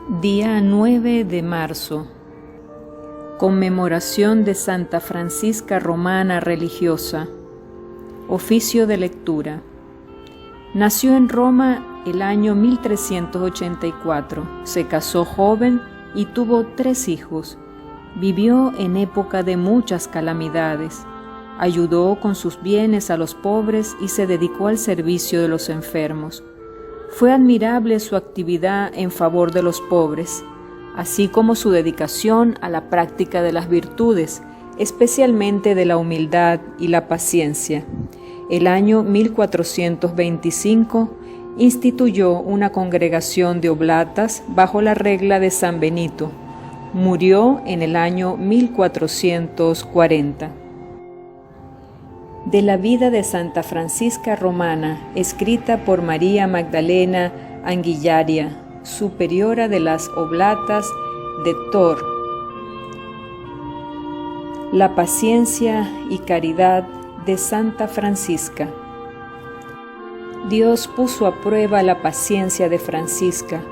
Día 9 de marzo. Conmemoración de Santa Francisca Romana religiosa. Oficio de lectura. Nació en Roma el año 1384. Se casó joven y tuvo 3 hijos. Vivió en época de muchas calamidades. Ayudó con sus bienes a los pobres y se dedicó al servicio de los enfermos. Fue admirable su actividad en favor de los pobres, así como su dedicación a la práctica de las virtudes, especialmente de la humildad y la paciencia. El año 1425 instituyó una congregación de oblatas bajo la regla de San Benito. Murió en el año 1440. De la vida de Santa Francisca Romana, escrita por María Magdalena Anguillaria, superiora de las Oblatas de Tor. La paciencia y caridad de Santa Francisca. Dios puso a prueba la paciencia de Francisca,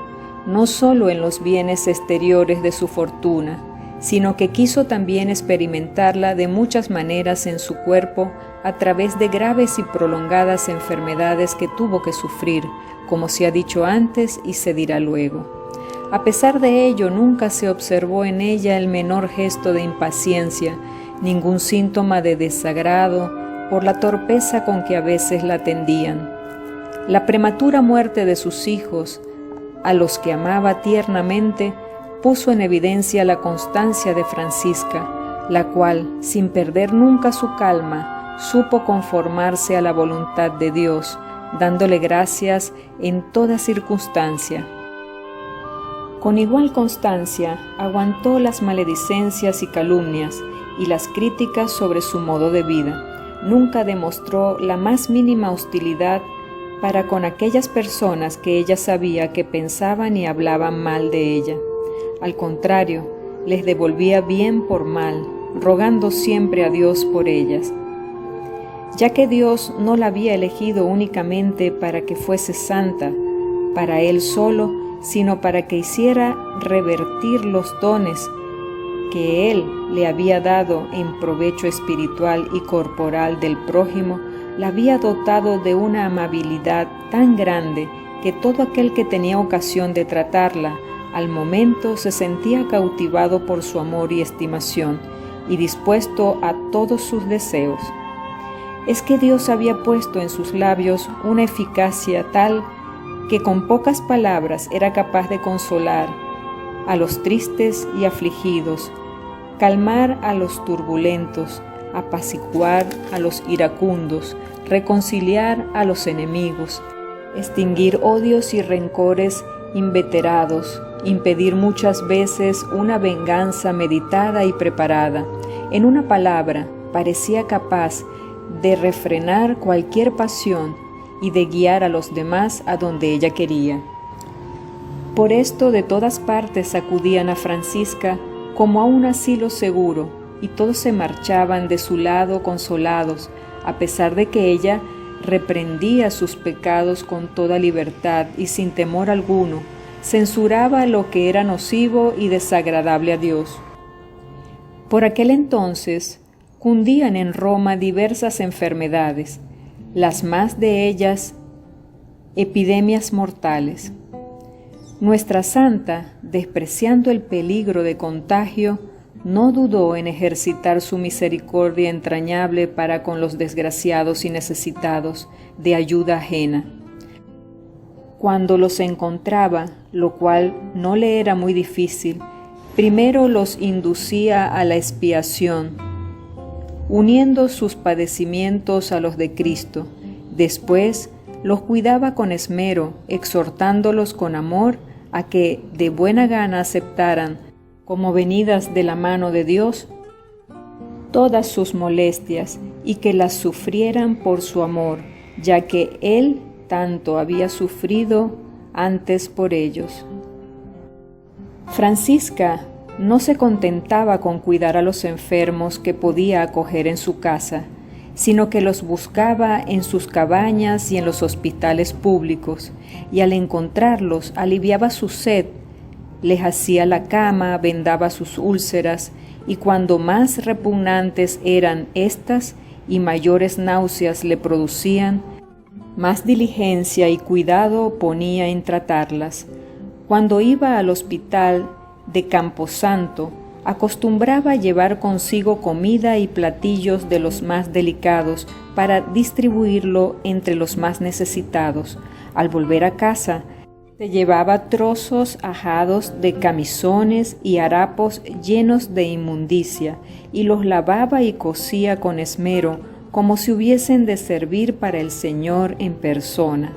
no solo en los bienes exteriores de su fortuna, sino que quiso también experimentarla de muchas maneras en su cuerpo a través de graves y prolongadas enfermedades que tuvo que sufrir, como se ha dicho antes y se dirá luego. A pesar de ello, nunca se observó en ella el menor gesto de impaciencia, ningún síntoma de desagrado por la torpeza con que a veces la atendían. La prematura muerte de sus hijos, a los que amaba tiernamente, puso en evidencia la constancia de Francisca, la cual, sin perder nunca su calma, supo conformarse a la voluntad de Dios, dándole gracias en toda circunstancia. Con igual constancia, aguantó las maledicencias y calumnias y las críticas sobre su modo de vida. Nunca demostró la más mínima hostilidad para con aquellas personas que ella sabía que pensaban y hablaban mal de ella. Al contrario, les devolvía bien por mal, rogando siempre a Dios por ellas. Ya que Dios no la había elegido únicamente para que fuese santa, para Él solo, sino para que hiciera revertir los dones que Él le había dado en provecho espiritual y corporal del prójimo, la había dotado de una amabilidad tan grande que todo aquel que tenía ocasión de tratarla, al momento se sentía cautivado por su amor y estimación, y dispuesto a todos sus deseos. Es que Dios había puesto en sus labios una eficacia tal que con pocas palabras era capaz de consolar a los tristes y afligidos, calmar a los turbulentos, apaciguar a los iracundos, reconciliar a los enemigos, extinguir odios y rencores inveterados, impedir muchas veces una venganza meditada y preparada. En una palabra, parecía capaz de refrenar cualquier pasión y de guiar a los demás a donde ella quería. Por esto de todas partes acudían a Francisca como a un asilo seguro, y todos se marchaban de su lado consolados, a pesar de que ella reprendía sus pecados con toda libertad y sin temor alguno, censuraba lo que era nocivo y desagradable a Dios. Por aquel entonces cundían en Roma diversas enfermedades, las más de ellas epidemias mortales. Nuestra santa, despreciando el peligro de contagio, no dudó en ejercitar su misericordia entrañable para con los desgraciados y necesitados de ayuda ajena. Cuando los encontraba, lo cual no le era muy difícil, primero los inducía a la expiación, uniendo sus padecimientos a los de Cristo. Después los cuidaba con esmero, exhortándolos con amor a que de buena gana aceptaran, como venidas de la mano de Dios, todas sus molestias y que las sufrieran por su amor, ya que Él tanto había sufrido antes por ellos. Francisca no se contentaba con cuidar a los enfermos que podía acoger en su casa, sino que los buscaba en sus cabañas y en los hospitales públicos, y al encontrarlos aliviaba su sed les hacía la cama, vendaba sus úlceras, y cuando más repugnantes eran éstas y mayores náuseas le producían, más diligencia y cuidado ponía en tratarlas. Cuando iba al hospital de Camposanto, acostumbraba llevar consigo comida y platillos de los más delicados para distribuirlo entre los más necesitados. Al volver a casa, se llevaba trozos ajados de camisones y harapos llenos de inmundicia, y los lavaba y cosía con esmero, como si hubiesen de servir para el Señor en persona.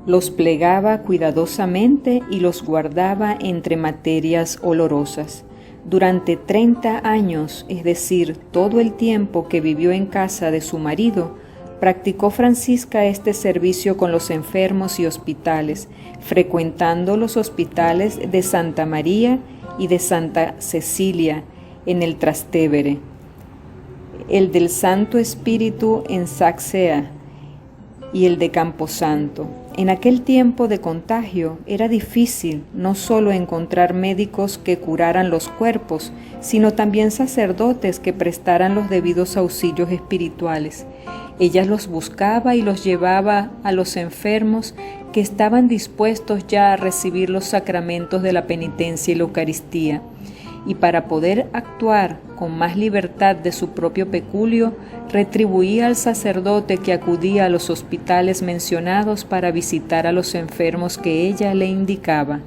Los plegaba cuidadosamente y los guardaba entre materias olorosas. Durante 30 años, es decir, todo el tiempo que vivió en casa de su marido, practicó Francisca este servicio con los enfermos y hospitales, frecuentando los hospitales de Santa María y de Santa Cecilia en el Trastevere, el del Santo Espíritu en Sacsea y el de Camposanto. En aquel tiempo de contagio era difícil no solo encontrar médicos que curaran los cuerpos, sino también sacerdotes que prestaran los debidos auxilios espirituales. Ella los buscaba y los llevaba a los enfermos que estaban dispuestos ya a recibir los sacramentos de la penitencia y la Eucaristía. Y para poder actuar con más libertad de su propio peculio, retribuía al sacerdote que acudía a los hospitales mencionados para visitar a los enfermos que ella le indicaba.